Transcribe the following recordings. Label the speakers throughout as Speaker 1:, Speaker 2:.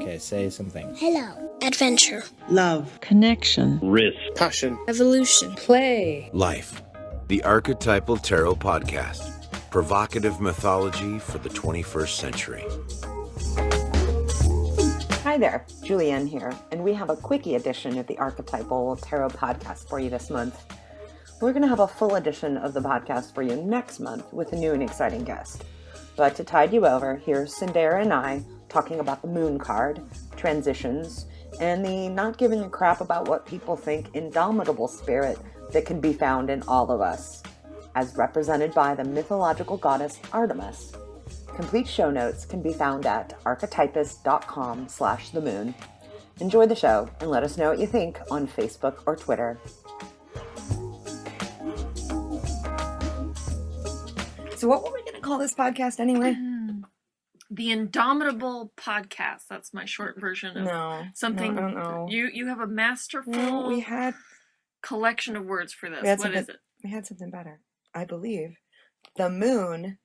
Speaker 1: Okay, say something.
Speaker 2: Hello. Adventure.
Speaker 3: Love.
Speaker 4: Connection.
Speaker 5: Risk.
Speaker 6: Passion.
Speaker 2: Evolution.
Speaker 4: Play.
Speaker 7: Life. The Archetypal Tarot Podcast. Provocative mythology for the 21st century.
Speaker 3: Hi there, Julianne here, and we have a quickie edition of the Archetypal Tarot Podcast for you this month. We're going to have a full edition of the podcast for you next month with a new and exciting guest. But to tide you over, here's Sindera and I talking about the moon card, transitions, and the not giving a crap about what people think indomitable spirit that can be found in all of us, as represented by the mythological goddess Artemis. Complete show notes can be found at archetypus.com/themoon. Enjoy the show and let us know what you think on Facebook or Twitter. So what were we going to call this podcast anyway?
Speaker 8: The Indomitable Podcast. That's my short version of something.
Speaker 3: No.
Speaker 8: You have a masterful
Speaker 3: We had
Speaker 8: collection of words for this. What is it?
Speaker 3: We had something better. I believe the moon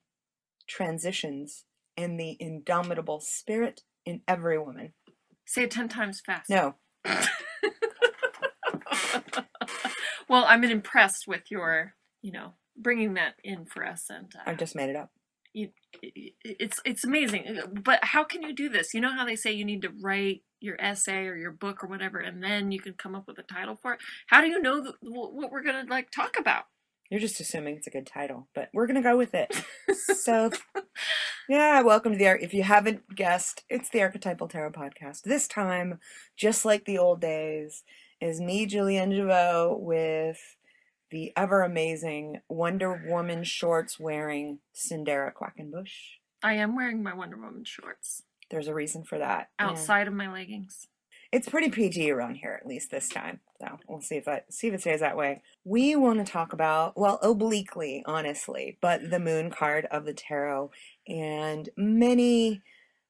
Speaker 3: transitions and the indomitable spirit in every woman.
Speaker 8: Say it 10 times fast.
Speaker 3: No.
Speaker 8: Well, I'm impressed with your, bringing that in for us. And
Speaker 3: I've just made it up.
Speaker 8: It's amazing. But how can you do this? You know how they say you need to write your essay or your book or whatever, and then you can come up with a title for it? How do you know what we're going to talk about?
Speaker 3: You're just assuming it's a good title, but we're going to go with it. So, yeah, welcome to if you haven't guessed, it's the Archetypal Tarot Podcast. This time, just like the old days, is me, Julianne Javot, with the ever-amazing Wonder Woman shorts wearing Sindera Quackenbush.
Speaker 8: I am wearing my Wonder Woman shorts.
Speaker 3: There's a reason for that.
Speaker 8: Outside of my leggings.
Speaker 3: It's pretty PG around here, at least this time. So we'll see if it stays that way. We want to talk about, well, obliquely, honestly, but the moon card of the tarot. And many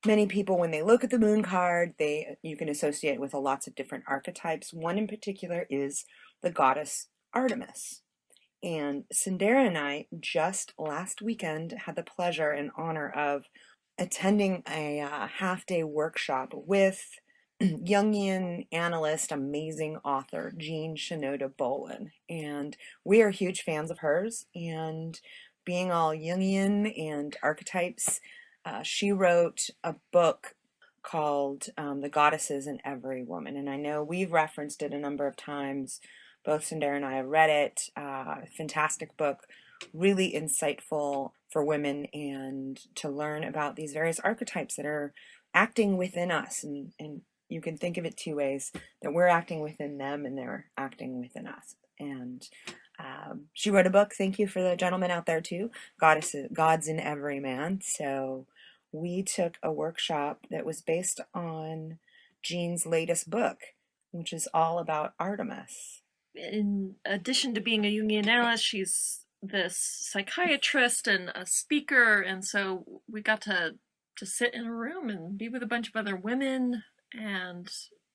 Speaker 3: people, when they look at the moon card, you can associate it with lots of different archetypes. One in particular is the goddess Artemis. And Sindera and I just last weekend had the pleasure and honor of attending a half-day workshop with Jungian analyst, amazing author, Jean Shinoda Bolen. And we are huge fans of hers. And being all Jungian and archetypes, she wrote a book called The Goddesses in Every Woman. And I know we've referenced it a number of times. Both Sindera and I have read it. Fantastic book, really insightful for women and to learn about these various archetypes that are acting within us. And you can think of it two ways, that we're acting within them and they're acting within us. And she wrote a book, thank you for the gentleman out there too, Gods in Every Man. So we took a workshop that was based on Jean's latest book, which is all about Artemis.
Speaker 8: In addition to being a Jungian analyst, she's this psychiatrist and a speaker, and so we got to sit in a room and be with a bunch of other women, and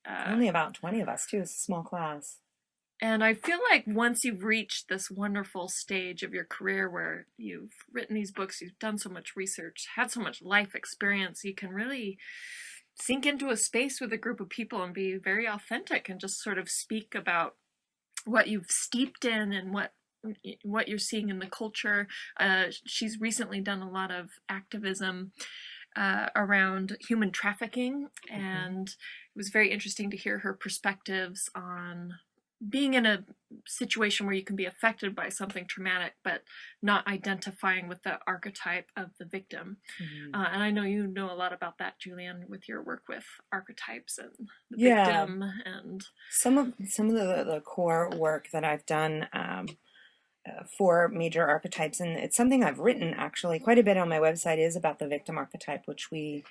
Speaker 3: only about 20 of us too. It's a small class.
Speaker 8: And I feel like once you've reached this wonderful stage of your career where you've written these books, you've done so much research, had so much life experience, you can really sink into a space with a group of people and be very authentic and just sort of speak about what you've steeped in and what you're seeing in the culture. She's recently done a lot of activism around human trafficking, and it was very interesting to hear her perspectives on being in a situation where you can be affected by something traumatic but not identifying with the archetype of the victim. And I know you know a lot about that, Julianne, with your work with archetypes and the victim. And
Speaker 3: some of the core work that I've done for major archetypes, and it's something I've written actually quite a bit on my website, is about the victim archetype, which we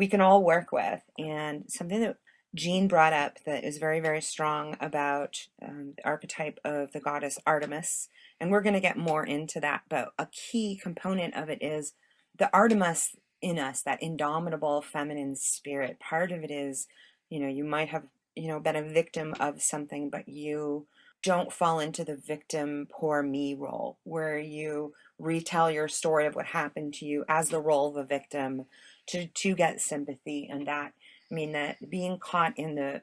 Speaker 3: can all work with. And something that Jean brought up that is very, very strong about the archetype of the goddess Artemis, and we're going to get more into that, but a key component of it is the Artemis in us, that indomitable feminine spirit. Part of it is, you might have, been a victim of something, but you don't fall into the victim poor me role where you retell your story of what happened to you as the role of a victim to get sympathy, and that I mean, that being caught in the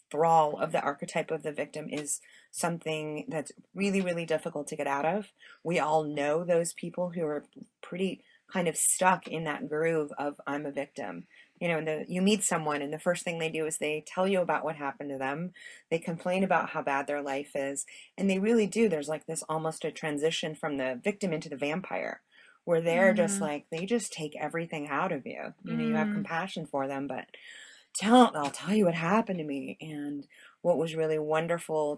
Speaker 3: thrall of the archetype of the victim is something that's really, really difficult to get out of. We all know those people who are pretty kind of stuck in that groove of I'm a victim. You know, you meet someone and the first thing they do is they tell you about what happened to them. They complain about how bad their life is. And they really do. There's like this almost a transition from the victim into the vampire, where they're just like, they just take everything out of you. You know, you have compassion for them, but I'll tell you what happened to me. And what was really wonderful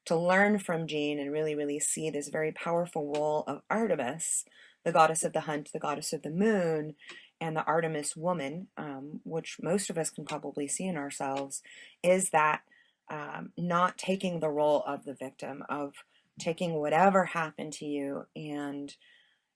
Speaker 3: to learn from Jean and really, really see this very powerful role of Artemis, the goddess of the hunt, the goddess of the moon, and the Artemis woman, which most of us can probably see in ourselves, is that not taking the role of the victim, of taking whatever happened to you and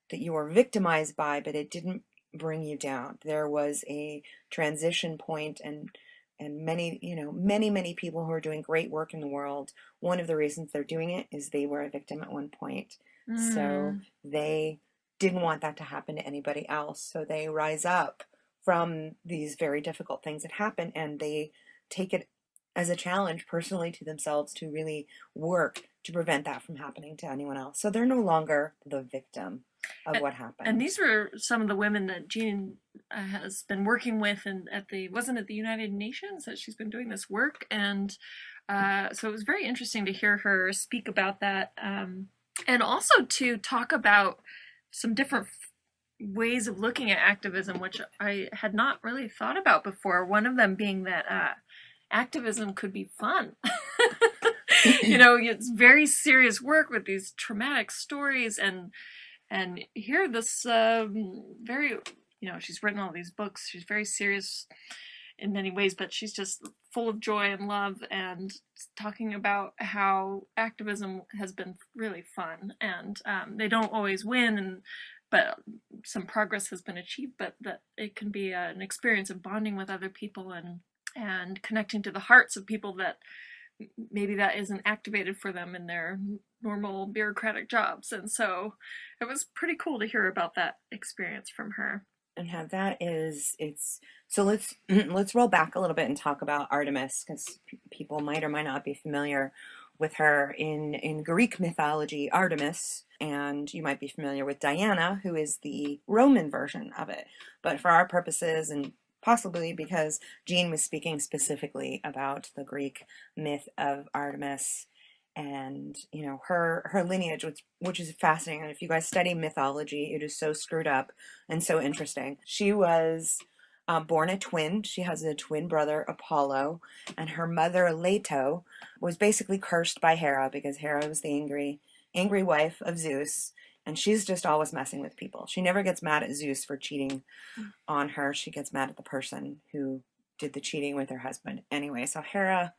Speaker 3: that you were victimized by, but it didn't bring you down. There was a transition point, and many, many people who are doing great work in the world, one of the reasons they're doing it is they were a victim at one point. So they didn't want that to happen to anybody else. So they rise up from these very difficult things that happen, and they take it as a challenge personally to themselves to really work to prevent that from happening to anyone else. So they're no longer the victim of what happened.
Speaker 8: And these were some of the women that Jean has been working with, and wasn't it the United Nations that she's been doing this work? And so it was very interesting to hear her speak about that, and also to talk about some different ways of looking at activism, which I had not really thought about before. One of them being that activism could be fun. It's very serious work with these traumatic stories, and here this very, she's written all these books. She's very serious in many ways, but she's just full of joy and love, and talking about how activism has been really fun, and they don't always win, but some progress has been achieved, but that it can be an experience of bonding with other people and connecting to the hearts of people that maybe that isn't activated for them in their normal bureaucratic jobs. And so it was pretty cool to hear about that experience from her.
Speaker 3: And how that is, so let's roll back a little bit and talk about Artemis, because people might or might not be familiar with her. In Greek mythology, Artemis, and you might be familiar with Diana, who is the Roman version of it. But for our purposes, and possibly because Jean was speaking specifically about the Greek myth of Artemis and, her lineage, which is fascinating. And if you guys study mythology, it is so screwed up and so interesting. She was born a twin. She has a twin brother, Apollo, and her mother, Leto, was basically cursed by Hera, because Hera was the angry wife of Zeus. And she's just always messing with people. She never gets mad at Zeus for cheating on her. She gets mad at the person who did the cheating with her husband. Anyway, so Hera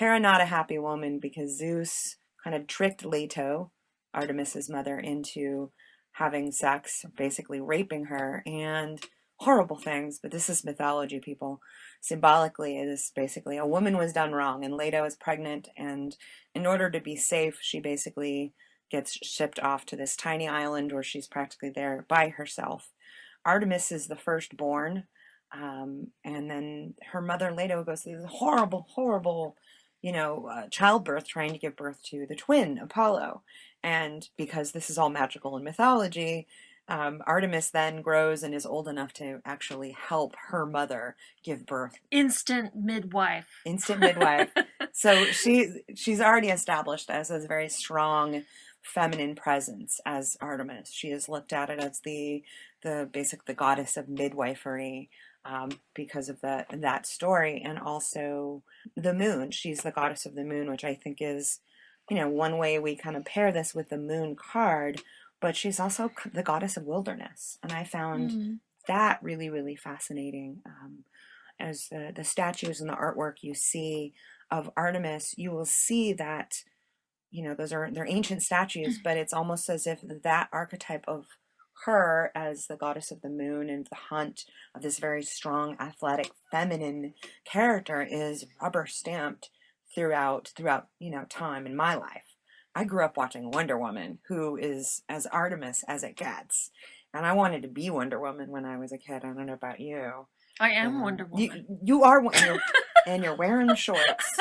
Speaker 3: not a happy woman, because Zeus kind of tricked Leto, Artemis's mother, into having sex, basically raping her, and horrible things. But this is mythology, people. Symbolically, it is basically a woman was done wrong, and Leto is pregnant, and in order to be safe, she basically gets shipped off to this tiny island where she's practically there by herself. Artemis is the firstborn, and then her mother Leto goes through this horrible, childbirth, trying to give birth to the twin, Apollo. And because this is all magical in mythology, Artemis then grows and is old enough to actually help her mother give birth.
Speaker 8: Instant midwife.
Speaker 3: So she's already established as a very strong feminine presence as Artemis. She is looked at it as the goddess of midwifery, because of that story, and also the moon. She's the goddess of the moon, which I think is, one way we kind of pair this with the moon card. But she's also the goddess of wilderness, and I found that really, really fascinating. As the statues and the artwork you see of Artemis, you will see that, they're ancient statues, but it's almost as if that archetype of her as the goddess of the moon and the hunt of this very strong, athletic, feminine character is rubber stamped throughout time in my life. I grew up watching Wonder Woman, who is as Artemis as it gets. And I wanted to be Wonder Woman when I was a kid. I don't know about you.
Speaker 8: I am Wonder Woman.
Speaker 3: You are, and you're wearing the shorts.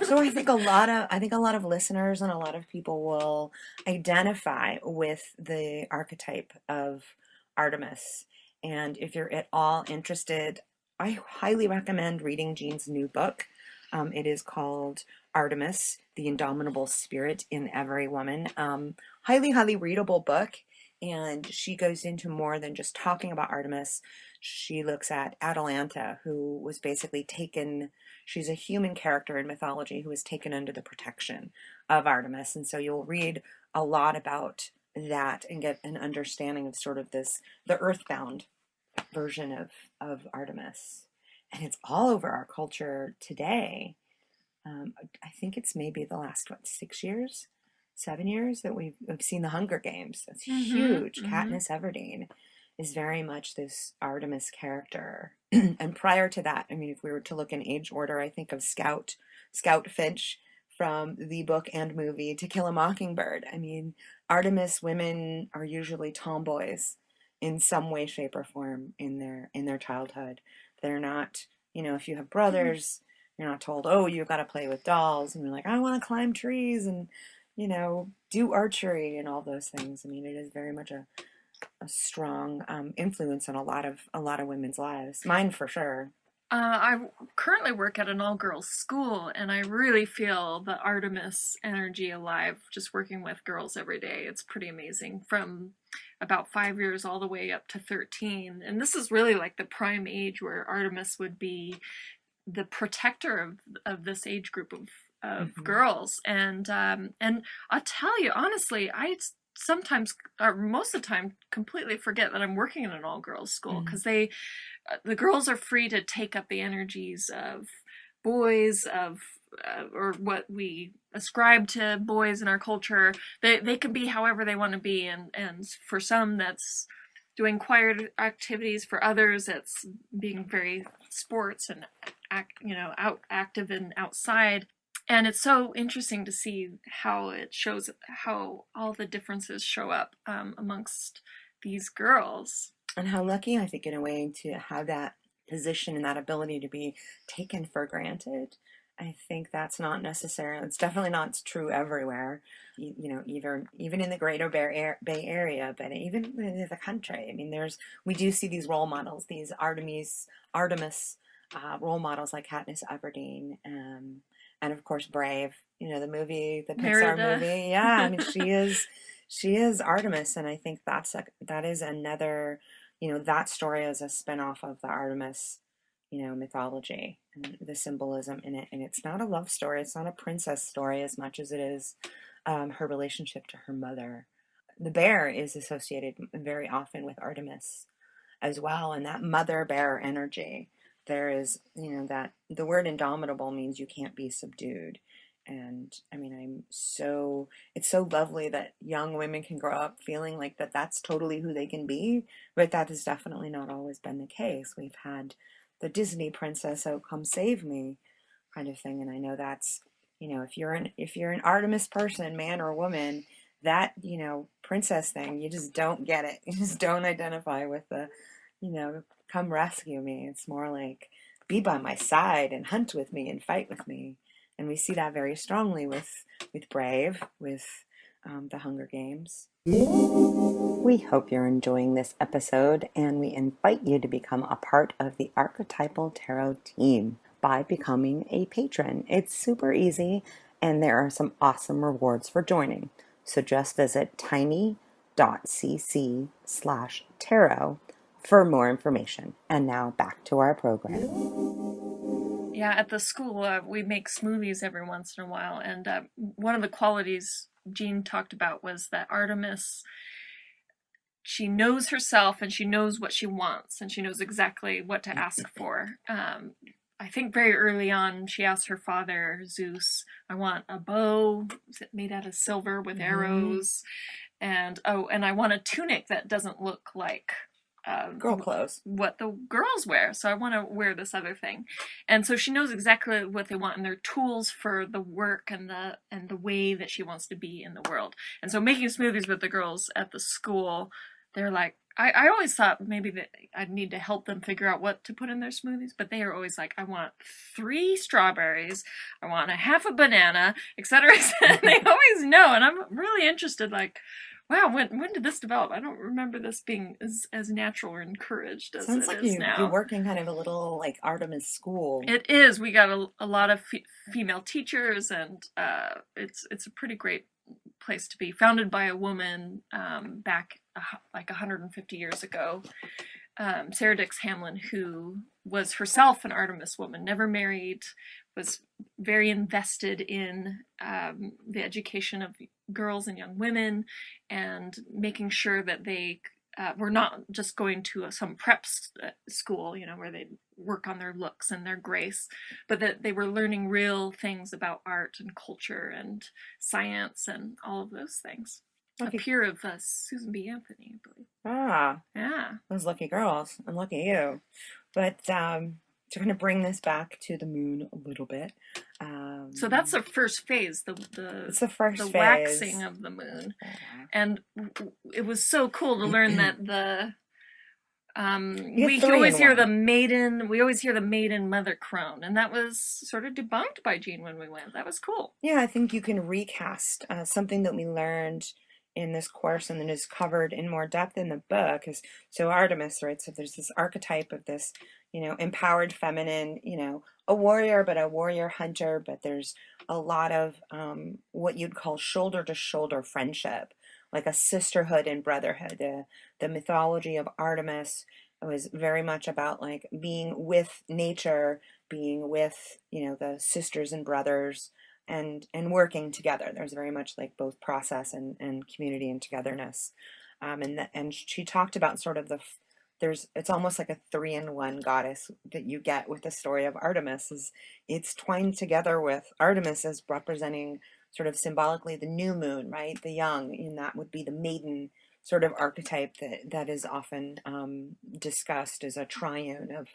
Speaker 3: So I think a lot of listeners and a lot of people will identify with the archetype of Artemis. And if you're at all interested, I highly recommend reading Jean's new book. It is called Artemis, the Indomitable Spirit in Every Woman. Highly, highly readable book. And she goes into more than just talking about Artemis. She looks at Atalanta, who was basically taken, she's a human character in mythology who was taken under the protection of Artemis. And so you'll read a lot about that and get an understanding of sort of this, the earthbound version of Artemis. And it's all over our culture today. I think it's maybe the last, 7 years that we've seen the Hunger Games. That's huge. Katniss Everdeen is very much this Artemis character. And prior to that, I mean, if we were to look in age order, I think of Scout Finch from the book and movie To Kill a Mockingbird. I mean, Artemis women are usually tomboys in some way, shape, or form in their childhood. They're not, if you have brothers, you're not told, oh, you've got to play with dolls, and you're like, I want to climb trees and do archery and all those things. I mean, it is very much a strong influence on a lot of women's lives. Mine for sure.
Speaker 8: I currently work at an all-girls school, and I really feel the Artemis energy alive just working with girls every day. It's pretty amazing, from about 5 years all the way up to 13. And this is really like the prime age where Artemis would be the protector of this age group of girls. And I'll tell you, honestly, I sometimes, or most of the time, completely forget that I'm working in an all-girls school, because the girls are free to take up the energies of boys, or what we ascribe to boys in our culture. They can be however they want to be, and for some that's doing choir activities, for others it's being very sports and active and outside. And it's so interesting to see how it shows how all the differences show up amongst these girls.
Speaker 3: And how lucky, I think, in a way, to have that position and that ability to be taken for granted. I think that's not necessarily, it's definitely not true everywhere, even in the greater Bay Area, but even in the country. I mean, we do see these role models, these Artemis role models like Katniss Everdeen, and of course Brave, the Pixar
Speaker 8: Merida.
Speaker 3: movie. Yeah, I mean, she is Artemis, and I think that is another, that story is a spinoff of the Artemis, mythology and the symbolism in it. And it's not a love story. It's not a princess story as much as it is her relationship to her mother. The bear is associated very often with Artemis as well, and that mother bear energy. There is, that the word indomitable means you can't be subdued. And I mean, it's so lovely that young women can grow up feeling like that's totally who they can be, but that has definitely not always been the case. We've had the Disney princess, oh come save me kind of thing. And I know that's, if you're an Artemis person, man or woman, that, princess thing, you just don't get it. You just don't identify with the, come rescue me. It's more like, be by my side and hunt with me and fight with me. And we see that very strongly with Brave, with the Hunger Games. We hope you're enjoying this episode, and we invite you to become a part of the Archetypal Tarot team by becoming a patron. It's super easy, and there are some awesome rewards for joining. So just visit tiny.cc/tarot for more information. And now back to our program.
Speaker 8: Yeah, at the school, we make smoothies every once in a while, and one of the qualities Jean talked about was that Artemis, she knows herself and she knows what she wants, and she knows exactly what to ask for. I think very early on, she asked her father, Zeus, I want a bow made out of silver with arrows, and I want a tunic that doesn't look like
Speaker 3: Girl clothes.
Speaker 8: what the girls wear. So I want to wear this other thing. And so she knows exactly what they want and their tools for the work and the way that she wants to be in the world. And so making smoothies with the girls at the school, they're like, I always thought maybe that I'd need to help them figure out what to put in their smoothies, but they are always like, I want 3 strawberries, I want a half a banana, etc. They always know, and I'm really interested, like, wow, when did this develop? I don't remember this being as natural or encouraged as
Speaker 3: Sounds
Speaker 8: it
Speaker 3: like
Speaker 8: is now.
Speaker 3: you're working kind of a little like Artemis school.
Speaker 8: It is. We got a lot of female teachers, and it's a pretty great place to be. Founded by a woman back like 150 years ago, Sarah Dix Hamlin, who was herself an Artemis woman, never married, was very invested in the education of girls and young women, and making sure that they were not just going to some prep school, where they work on their looks and their grace, but that they were learning real things about art and culture and science and all of those things. Okay. A peer of Susan B. Anthony, I believe.
Speaker 3: Ah.
Speaker 8: Yeah.
Speaker 3: Those lucky girls. And lucky you. But to kind of bring this back to the moon a little bit.
Speaker 8: So that's the first phase,
Speaker 3: it's the first phase.
Speaker 8: Waxing of the moon. And it was so cool to learn that we always hear the maiden mother crone, and that was sort of debunked by Jean when we went. That was cool.
Speaker 3: Yeah, I think you can recast something that we learned in this course and then is covered in more depth in the book. Is so Artemis, right? So there's this archetype of this, empowered feminine, a warrior, but a warrior hunter, but there's a lot of what you'd call shoulder to shoulder friendship, like a sisterhood and brotherhood. The mythology of Artemis was very much about like being with nature, being with, the sisters and brothers, and working together. There's very much like both process and community and togetherness. And she talked about sort of it's almost like a 3-in-1 goddess that you get with the story of Artemis. It's twined together with Artemis as representing sort of symbolically the new moon, right? The young, and that would be the maiden sort of archetype that is often discussed as a triune of,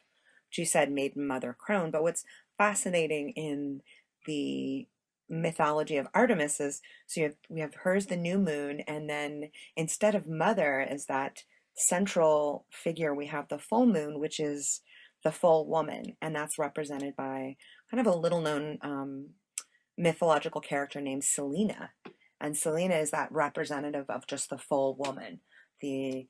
Speaker 3: she said, maiden, mother, crone. But what's fascinating in the mythology of Artemis is, so we have hers, the new moon, and then instead of mother as that central figure, we have the full moon, which is the full woman, and that's represented by kind of a little known mythological character named Selena. And Selena is that representative of just the full woman, in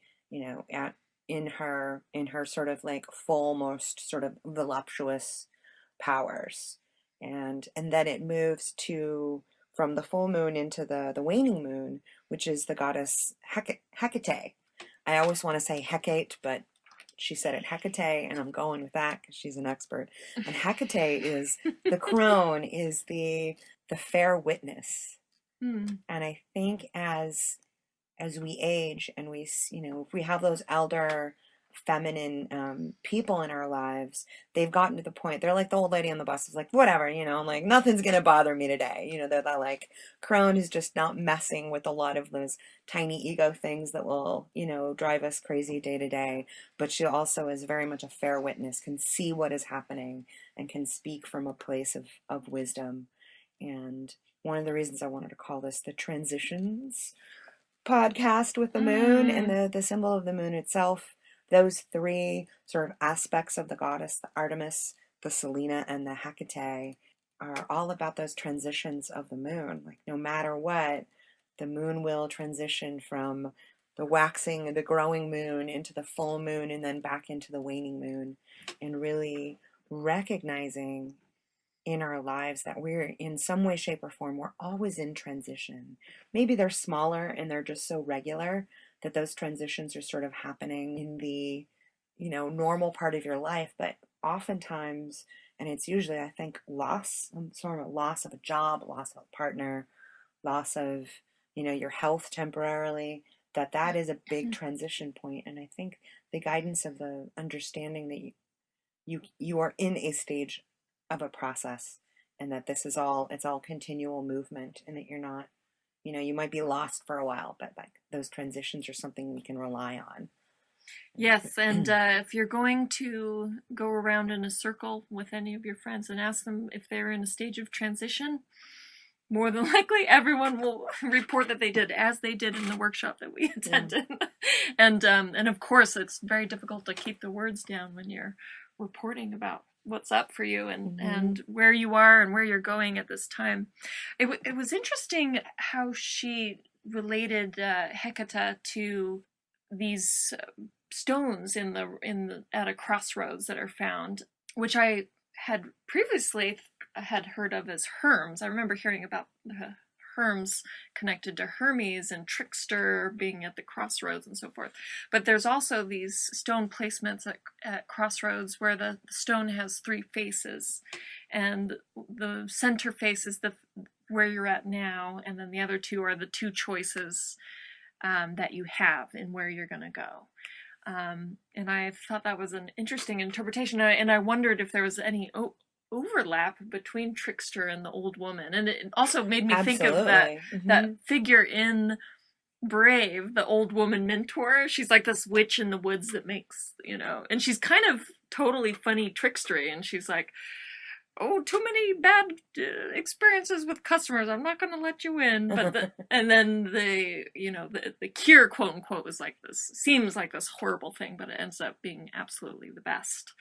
Speaker 3: her sort of like full, most sort of voluptuous powers. And then it moves from the full moon into the waning moon, which is the goddess Hecate. I always want to say Hecate, but she said it Hecate, and I'm going with that because she's an expert. And Hecate is the crone, is the fair witness. And I think as we age and we, if we have those elder feminine people in our lives, they've gotten to the point, they're like the old lady on the bus is like, whatever, like nothing's gonna bother me today. They're that like crone who's just not messing with a lot of those tiny ego things that will, drive us crazy day to day. But she also is very much a fair witness, can see what is happening and can speak from a place of wisdom. And one of the reasons I wanted to call this the Transitions podcast with the moon and the symbol of the moon itself, those 3 sort of aspects of the goddess, the Artemis, the Selena, and the Hecate, are all about those transitions of the moon. Like no matter what, the moon will transition from the waxing, the growing moon into the full moon and then back into the waning moon, and really recognizing in our lives that we're in some way, shape, or form, we're always in transition. Maybe they're smaller and they're just so regular that those transitions are sort of happening in the, normal part of your life. But oftentimes, and it's usually, I think, sort of loss of a job, loss of a partner, loss of, your health temporarily, that is a big transition point. And I think the guidance of the understanding that you are in a stage of a process, and that this is it's all continual movement, and that you're not, you might be lost for a while, but like those transitions are something we can rely on.
Speaker 8: Yes, and if you're going to go around in a circle with any of your friends and ask them if they're in a stage of transition, more than likely everyone will report that they did, as they did in the workshop that we attended. And of course, it's very difficult to keep the words down when you're reporting about what's up for you and where you are and where you're going at this time. It was interesting how she related Hecate to these stones at a crossroads that are found, which I had previously had heard of as Herms. I remember hearing about the Herms connected to Hermes and Trickster being at the crossroads and so forth. But there's also these stone placements at crossroads where the stone has three faces, and the center face is where you're at now, and then the other two are the two choices that you have in where you're going to go. And I thought that was an interesting interpretation, and I wondered if there was any overlap between Trickster and the old woman. And it also made me think of that figure in Brave, the old woman mentor. She's like this witch in the woods that makes, and she's kind of totally funny trickstery, and she's like, oh, too many bad experiences with customers, I'm not going to let you in. But and then the cure, quote unquote, was like this, seems like this horrible thing, but it ends up being absolutely the best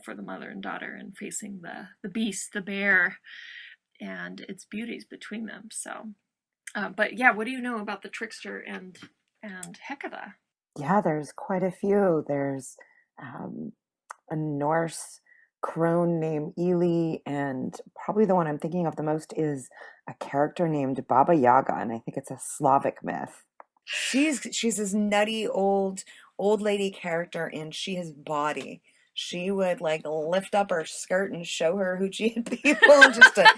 Speaker 8: for the mother and daughter, and facing the beast, the bear, and its beauties between them. So, but yeah, what do you know about the Trickster and Hecate?
Speaker 1: Yeah, there's quite a few. There's a Norse crone named Ely, and probably the one I'm thinking of the most is a character named Baba Yaga, and I think it's a Slavic myth.
Speaker 3: She's this nutty old lady character, and she has body. She would like lift up her skirt and show her hoochie at people just to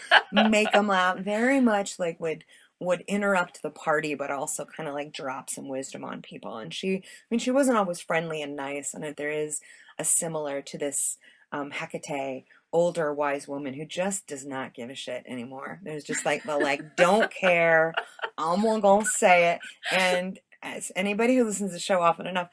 Speaker 3: make them laugh. Very much like would interrupt the party, but also kind of like drop some wisdom on people. And she wasn't always friendly and nice. And there is a similar to this Hecate, older wise woman who just does not give a shit anymore. There's just like don't care. I'm gonna say it. And as anybody who listens to the show often enough,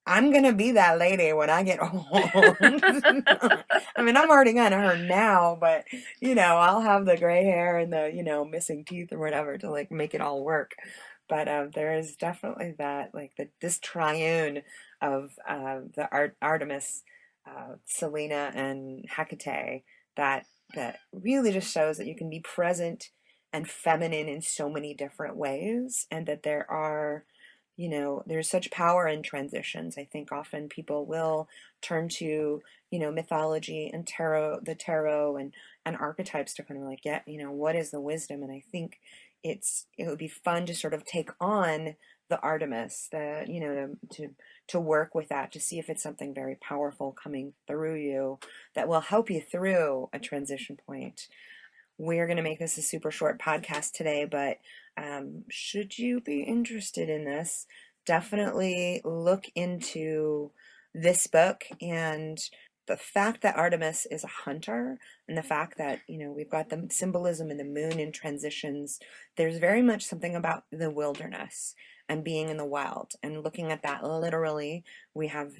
Speaker 3: I'm gonna be that lady when I get old. I mean, I'm already kind of her now, but I'll have the gray hair and the missing teeth or whatever to like make it all work. But there is definitely that this triune of the Artemis, Selena, and Hecate that really just shows that you can be present and feminine in so many different ways, and that there are, there's such power in transitions. I think often people will turn to, mythology and the tarot and archetypes to kind of like get, what is the wisdom? And I think it would be fun to sort of take on the Artemis, to work with that, to see if it's something very powerful coming through you that will help you through a transition point. We're going to make this a super short podcast today, but should you be interested in this, definitely look into this book. And the fact that Artemis is a hunter, and the fact that, we've got the symbolism in the moon in transitions, there's very much something about the wilderness and being in the wild, and looking at that literally. We have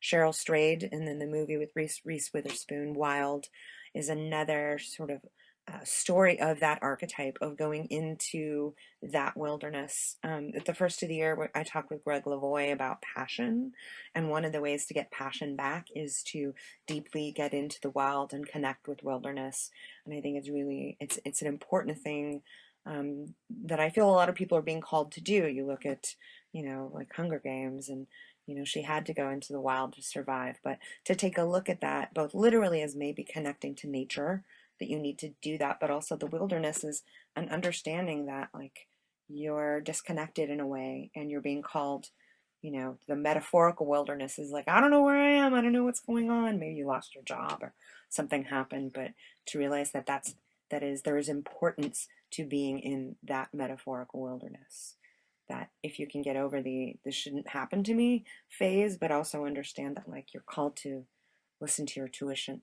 Speaker 3: Cheryl Strayed, and then the movie with Reese Witherspoon, Wild, is another sort of story of that archetype of going into that wilderness. At the first of the year, I talked with Greg Lavoie about passion, and one of the ways to get passion back is to deeply get into the wild and connect with wilderness. And I think it's an important thing that I feel a lot of people are being called to do. You look at, like Hunger Games, and she had to go into the wild to survive, but to take a look at that both literally as maybe connecting to nature, that you need to do that, but also the wilderness is an understanding that like you're disconnected in a way, and you're being called, the metaphorical wilderness is like, I don't know where I am, I don't know what's going on, maybe you lost your job or something happened, but to realize that there is importance to being in that metaphorical wilderness, that if you can get over the this shouldn't happen to me phase, but also understand that like you're called to listen to your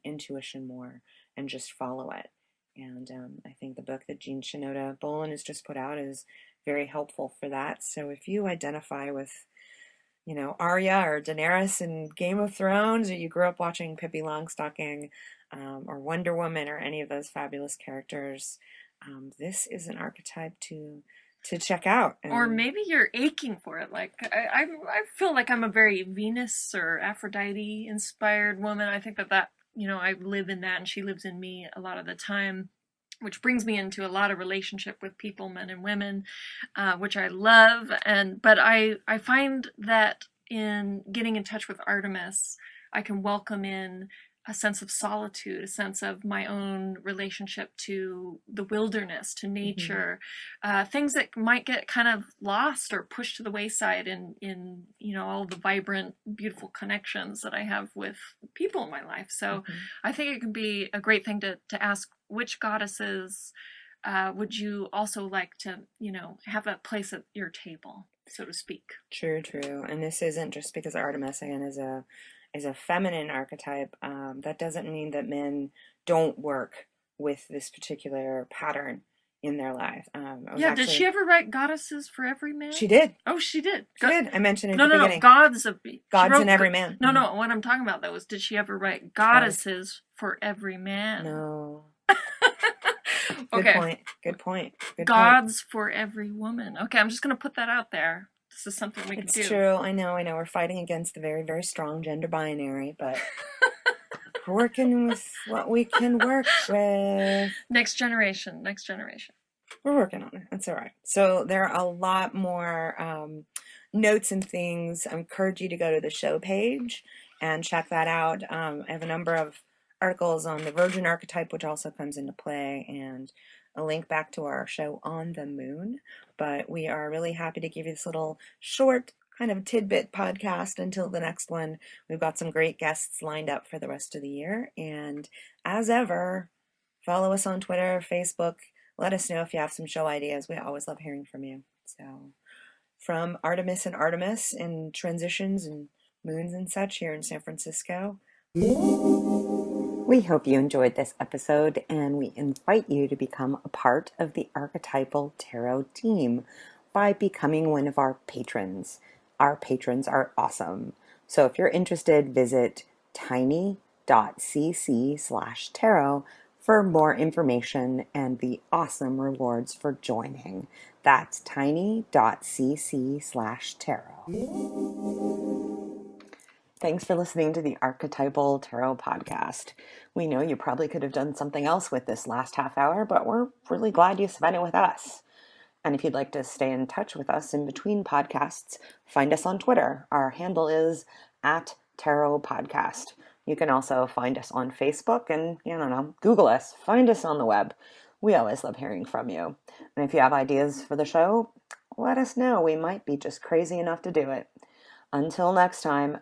Speaker 3: intuition more and just follow it. And I think the book that Jean Shinoda Bolen has just put out is very helpful for that. So if you identify with Arya or Daenerys in Game of Thrones, or you grew up watching Pippi Longstocking, or Wonder Woman, or any of those fabulous characters, this is an archetype to check out.
Speaker 8: Or maybe you're aching for it. Like I feel like I'm a very Venus or Aphrodite inspired woman. I think that I live in that, and she lives in me a lot of the time, which brings me into a lot of relationship with people, men and women, which I love. But I find that in getting in touch with Artemis, I can welcome in a sense of solitude, a sense of my own relationship to the wilderness, to nature, things that might get kind of lost or pushed to the wayside in all the vibrant, beautiful connections that I have with people in my life. So I think it can be a great thing to ask, which goddesses would you also like to, have a place at your table, so to speak?
Speaker 3: True. And this isn't just because Artemis, again, is a feminine archetype. That doesn't mean that men don't work with this particular pattern in their life.
Speaker 8: Did she ever write goddesses for every man?
Speaker 3: She did.
Speaker 8: Oh, she did.
Speaker 3: She did. I mentioned it
Speaker 8: at the beginning. Gods
Speaker 3: in every man.
Speaker 8: No, what I'm talking about though is, did she ever write goddesses for every man?
Speaker 3: No.
Speaker 8: Okay.
Speaker 3: Good point.
Speaker 8: Gods for every woman. Okay, I'm just going to put that out there. This is something we can do.
Speaker 3: It's true. I know. We're fighting against the very, very strong gender binary, but we're working with what we can work with.
Speaker 8: Next generation.
Speaker 3: We're working on it. That's all right. So there are a lot more notes and things. I encourage you to go to the show page and check that out. I have a number of articles on the Virgin archetype, which also comes into play, and a link back to our show on the moon. But we are really happy to give you this little short kind of tidbit podcast until the next one. We've got some great guests lined up for the rest of the year. And as ever, follow us on Twitter, Facebook. Let us know if you have some show ideas. We always love hearing from you. So from Artemis and transitions and moons and such here in San Francisco,
Speaker 1: we hope you enjoyed this episode, and we invite you to become a part of the Archetypal Tarot team by becoming one of our patrons. Our patrons are awesome. So if you're interested, visit tiny.cc/tarot for more information and the awesome rewards for joining. That's tiny.cc/tarot. Thanks for listening to the Archetypal Tarot podcast. We know you probably could have done something else with this last half hour, but we're really glad you spent it with us. And if you'd like to stay in touch with us in between podcasts, find us on Twitter. Our handle is @TarotPodcast. You can also find us on Facebook and, Google us. Find us on the web. We always love hearing from you. And if you have ideas for the show, let us know. We might be just crazy enough to do it. Until next time,